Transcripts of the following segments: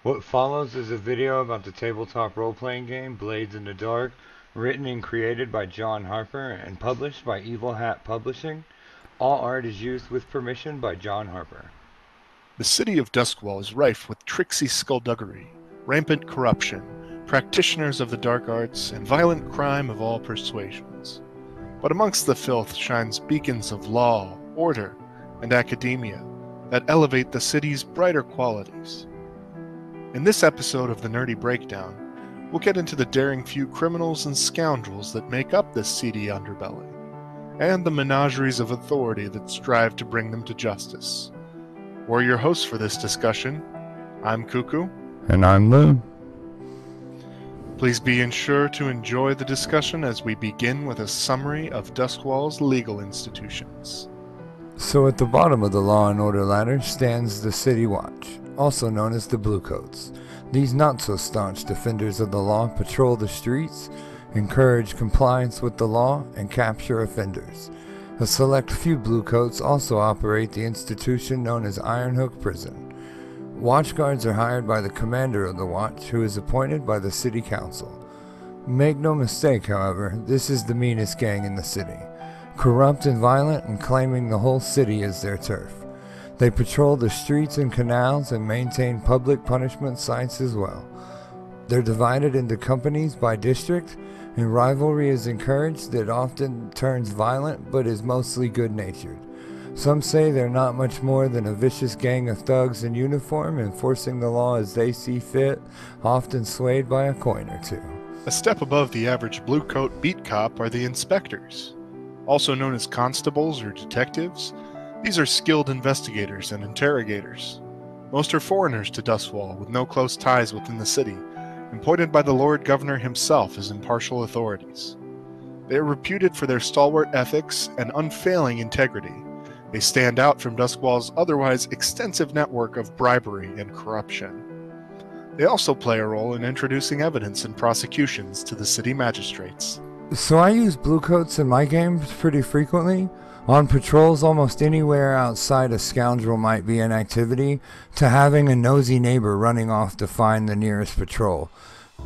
What follows is a video about the tabletop role-playing game Blades in the Dark, written and created by John Harper and published by Evil Hat Publishing. All art is used with permission by John Harper. The city of Doskvol is rife with tricksy skullduggery, rampant corruption, practitioners of the dark arts, and violent crime of all persuasions. But amongst the filth shines beacons of law, order, and academia that elevate the city's brighter qualities. In this episode of the Nerdy Breakdown, we'll get into the daring few criminals and scoundrels that make up this seedy underbelly, and the menageries of authority that strive to bring them to justice. We're your hosts for this discussion. I'm Cuckoo. And I'm Lou. Please be sure to enjoy the discussion as we begin with a summary of Doskvol's legal institutions. So at the bottom of the law and order ladder stands the City Watch, also known as the Bluecoats. These not-so-staunch defenders of the law patrol the streets, encourage compliance with the law, and capture offenders. A select few Bluecoats also operate the institution known as Ironhook Prison. Watch guards are hired by the commander of the watch, who is appointed by the city council. Make no mistake, however, this is the meanest gang in the city. Corrupt and violent and claiming the whole city as their turf. They patrol the streets and canals and maintain public punishment sites as well. They're divided into companies by district, and rivalry is encouraged that often turns violent but is mostly good-natured. Some say they're not much more than a vicious gang of thugs in uniform enforcing the law as they see fit, often swayed by a coin or two. A step above the average bluecoat beat cop are the inspectors. Also known as constables or detectives, these are skilled investigators and interrogators. Most are foreigners to Doskvol with no close ties within the city, appointed by the Lord Governor himself as impartial authorities. They are reputed for their stalwart ethics and unfailing integrity. They stand out from Doskvol's otherwise extensive network of bribery and corruption. They also play a role in introducing evidence and prosecutions to the city magistrates. So I use Bluecoats in my games pretty frequently. On patrols almost anywhere outside a scoundrel might be in activity, to having a nosy neighbor running off to find the nearest patrol.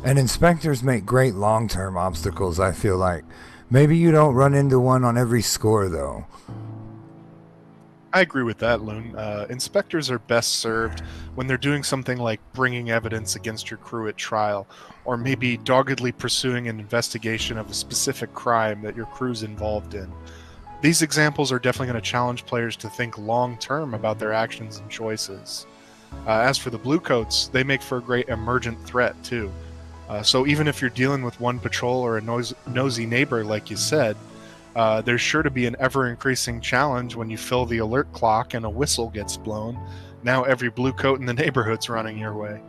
And inspectors make great long-term obstacles, I feel like. Maybe you don't run into one on every score, though. I agree with that, Loon. Inspectors are best served when they're doing something like bringing evidence against your crew at trial, or maybe doggedly pursuing an investigation of a specific crime that your crew's involved in. These examples are definitely going to challenge players to think long-term about their actions and choices. As for the Bluecoats, they make for a great emergent threat, too. So even if you're dealing with one patrol or a nosy neighbor, like you said, there's sure to be an ever-increasing challenge when you fill the alert clock and a whistle gets blown. Now every Bluecoat in the neighborhood's running your way.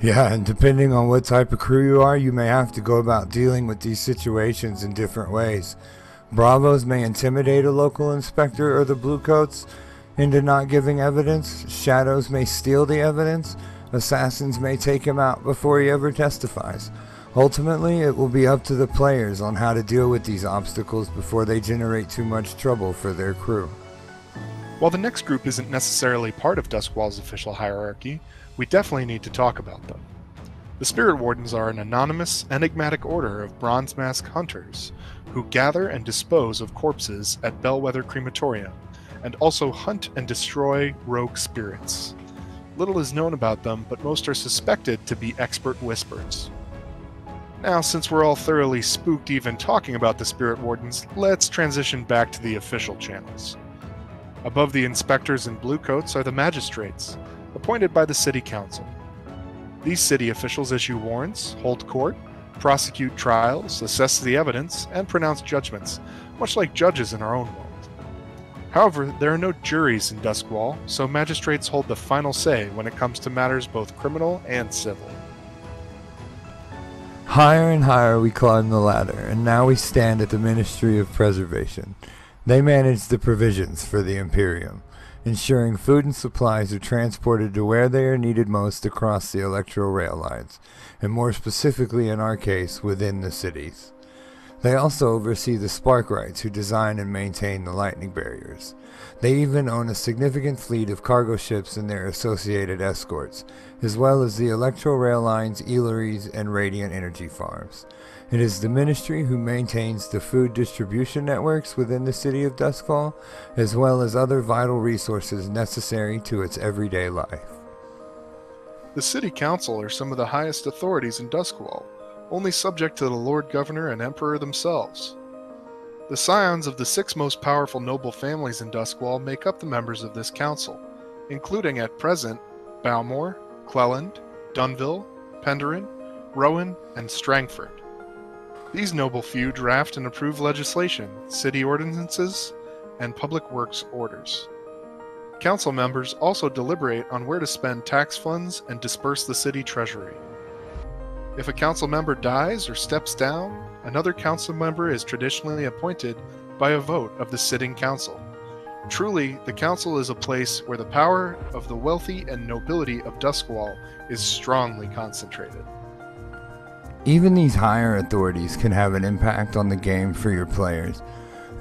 Yeah, and depending on what type of crew you are, you may have to go about dealing with these situations in different ways. Bravos may intimidate a local inspector or the Bluecoats into not giving evidence. Shadows may steal the evidence. Assassins may take him out before he ever testifies. Ultimately, it will be up to the players on how to deal with these obstacles before they generate too much trouble for their crew. While the next group isn't necessarily part of Doskvol's official hierarchy, we definitely need to talk about them. The Spirit Wardens are an anonymous, enigmatic order of bronze mask hunters who gather and dispose of corpses at Bellwether Crematorium, and also hunt and destroy rogue spirits. Little is known about them, but most are suspected to be expert whisperers. Now, since we're all thoroughly spooked even talking about the Spirit Wardens, let's transition back to the official channels. Above the inspectors and Bluecoats are the magistrates, appointed by the city council. These city officials issue warrants, hold court, prosecute trials, assess the evidence, and pronounce judgments, much like judges in our own world. However, there are no juries in Doskvol, so magistrates hold the final say when it comes to matters both criminal and civil. Higher and higher we climb the ladder, and now we stand at the Ministry of Preservation. They manage the provisions for the Imperium, ensuring food and supplies are transported to where they are needed most across the electro rail lines, and more specifically in our case, within the cities. They also oversee the Sparkrights, who design and maintain the lightning barriers. They even own a significant fleet of cargo ships and their associated escorts, as well as the Electro Rail Lines, Ealeries, and Radiant Energy Farms. It is the Ministry who maintains the food distribution networks within the city of Doskvol, as well as other vital resources necessary to its everyday life. The City Council are some of the highest authorities in Doskvol, only subject to the Lord Governor and Emperor themselves. The scions of the 6 most powerful noble families in Doskvol make up the members of this council, including at present Bowmore, Cleland, Dunville, Penderin, Rowan, and Strangford. These noble few draft and approve legislation, city ordinances, and public works orders. Council members also deliberate on where to spend tax funds and disperse the city treasury. If a council member dies or steps down, another council member is traditionally appointed by a vote of the sitting council. Truly, the council is a place where the power of the wealthy and nobility of Doskvol is strongly concentrated. Even these higher authorities can have an impact on the game for your players.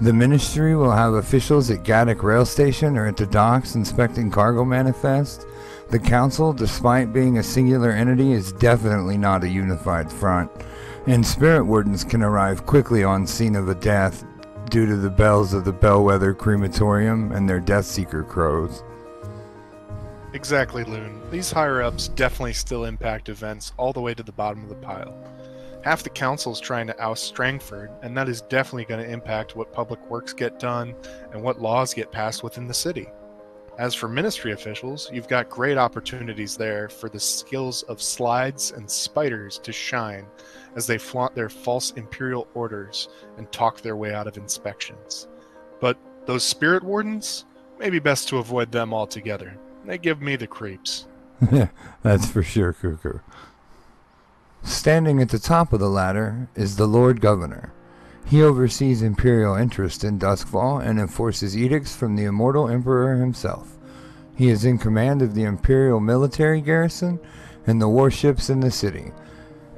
The Ministry will have officials at Gaddock Rail Station or at the docks inspecting cargo manifests. The Council, despite being a singular entity, is definitely not a unified front, and Spirit Wardens can arrive quickly on scene of a death due to the bells of the Bellwether Crematorium and their Deathseeker crows. Exactly, Loon. These higher-ups definitely still impact events all the way to the bottom of the pile. Half the council's trying to oust Strangford, and that is definitely going to impact what public works get done and what laws get passed within the city. As for ministry officials, you've got great opportunities there for the skills of slides and spiders to shine as they flaunt their false imperial orders and talk their way out of inspections. But those spirit wardens, maybe best to avoid them altogether. They give me the creeps. That's for sure, Cuckoo. Standing at the top of the ladder is the Lord Governor. He oversees imperial interest in Doskvol and enforces edicts from the immortal Emperor himself. He is in command of the imperial military garrison and the warships in the city,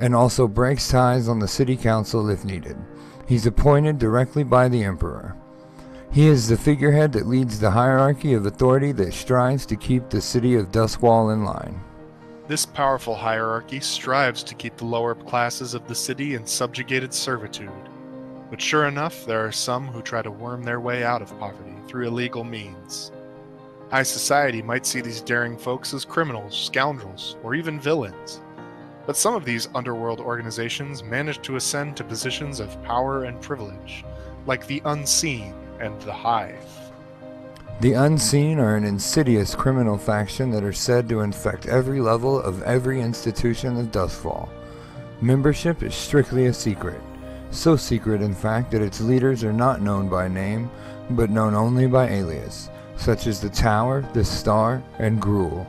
and also breaks ties on the city council if needed. He's appointed directly by the Emperor. He is the figurehead that leads the hierarchy of authority that strives to keep the city of Doskvol in line. This powerful hierarchy strives to keep the lower classes of the city in subjugated servitude. But sure enough, there are some who try to worm their way out of poverty through illegal means. High society might see these daring folks as criminals, scoundrels, or even villains. But some of these underworld organizations manage to ascend to positions of power and privilege, like the Unseen and the Hive. The Unseen are an insidious criminal faction that are said to infect every level of every institution of Doskvol. Membership is strictly a secret. So secret, in fact, that its leaders are not known by name, but known only by alias, such as the Tower, the Star, and Gruel.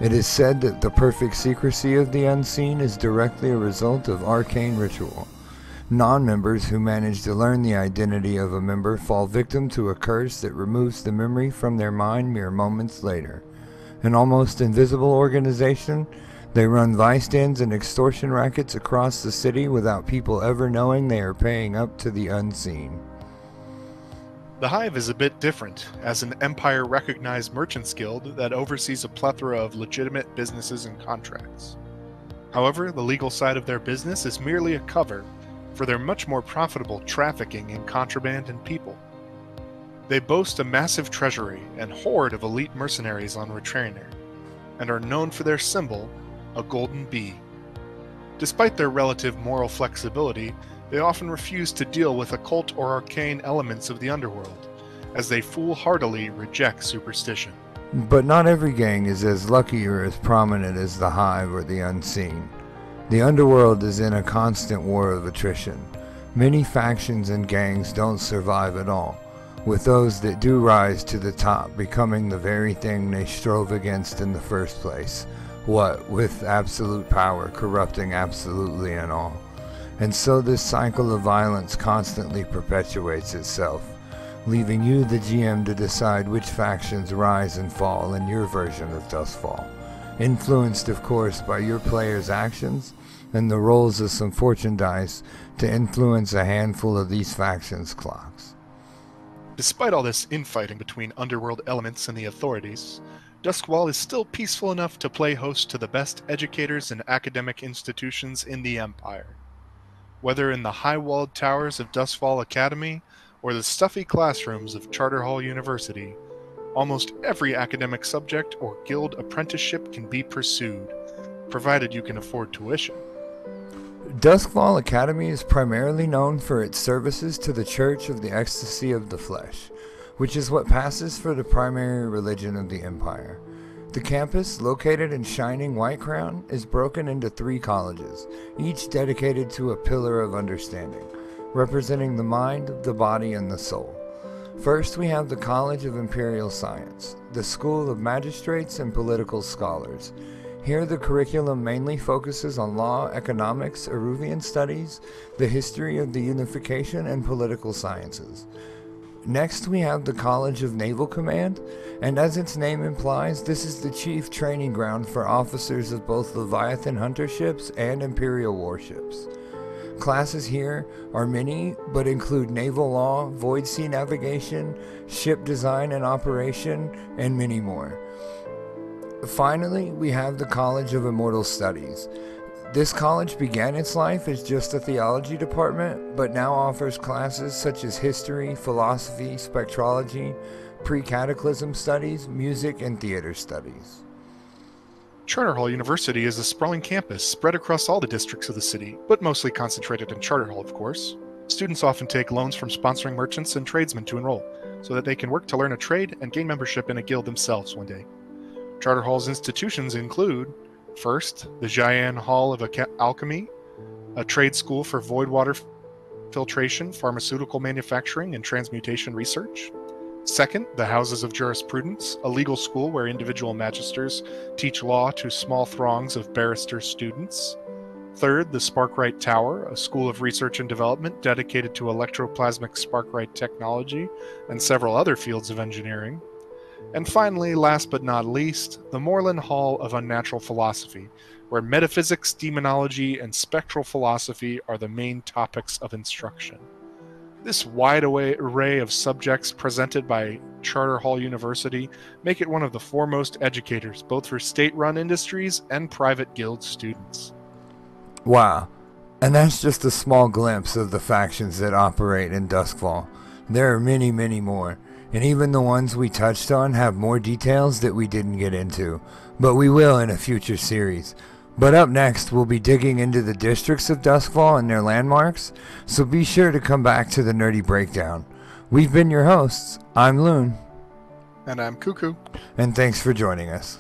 It is said that the perfect secrecy of the Unseen is directly a result of arcane ritual. Non-members who manage to learn the identity of a member fall victim to a curse that removes the memory from their mind mere moments later. An almost invisible organization, they run vice dens and extortion rackets across the city without people ever knowing they are paying up to the Unseen. The Hive is a bit different, as an Empire-recognized merchants guild that oversees a plethora of legitimate businesses and contracts. However, the legal side of their business is merely a cover for their much more profitable trafficking in contraband and people. They boast a massive treasury and horde of elite mercenaries on retainer, and are known for their symbol, a golden bee. Despite their relative moral flexibility, they often refuse to deal with occult or arcane elements of the underworld, as they foolhardily reject superstition. But not every gang is as lucky or as prominent as the Hive or the Unseen. The underworld is in a constant war of attrition. Many factions and gangs don't survive at all, with those that do rise to the top becoming the very thing they strove against in the first place. What with absolute power corrupting absolutely and all. And so this cycle of violence constantly perpetuates itself, leaving you, the GM, to decide which factions rise and fall in your version of Doskvol. influenced of course by your player's actions and the rolls of some fortune dice to influence a handful of these factions' clocks. Despite all this infighting between underworld elements and the authorities, Doskvol is still peaceful enough to play host to the best educators and academic institutions in the Empire. Whether in the high-walled towers of Doskvol Academy or the stuffy classrooms of Charterhall University, almost every academic subject or guild apprenticeship can be pursued, provided you can afford tuition. Doskvol Academy is primarily known for its services to the Church of the Ecstasy of the Flesh, which is what passes for the primary religion of the Empire. The campus, located in shining Whitecrown, is broken into 3 colleges, each dedicated to a pillar of understanding, representing the mind, the body, and the soul. First, we have the College of Imperial Science, the School of Magistrates and Political Scholars. Here the curriculum mainly focuses on law, economics, Eruvian studies, the history of the unification, and political sciences. Next we have the College of Naval Command, and as its name implies, this is the chief training ground for officers of both Leviathan hunter ships and Imperial warships. Classes here are many, but include naval law, void sea navigation, ship design and operation, and many more. Finally, we have the College of Immortal Studies. This college began its life as just a theology department, but now offers classes such as history, philosophy, spectrology, pre-cataclysm studies, music, and theater studies. Charterhall University is a sprawling campus spread across all the districts of the city, but mostly concentrated in Charterhall, of course. Students often take loans from sponsoring merchants and tradesmen to enroll, so that they can work to learn a trade and gain membership in a guild themselves one day. Charterhall's institutions include, first, the Jian Hall of Alchemy, a trade school for void water filtration, pharmaceutical manufacturing, and transmutation research. Second, the Houses of Jurisprudence, a legal school where individual magisters teach law to small throngs of barrister students. Third, the Sparkrite Tower, a school of research and development dedicated to electroplasmic Sparkrite technology and several other fields of engineering. And finally, last but not least, the Moreland Hall of Unnatural Philosophy, where metaphysics, demonology, and spectral philosophy are the main topics of instruction. This wide array of subjects presented by Charterhall University make it one of the foremost educators, both for state-run industries and private guild students. Wow, and that's just a small glimpse of the factions that operate in Doskvol. There are many, many more. And even the ones we touched on have more details that we didn't get into, but we will in a future series. But up next, we'll be digging into the districts of Doskvol and their landmarks, so be sure to come back to the Nerdy Breakdown. We've been your hosts. I'm Loon. And I'm Cuckoo. And thanks for joining us.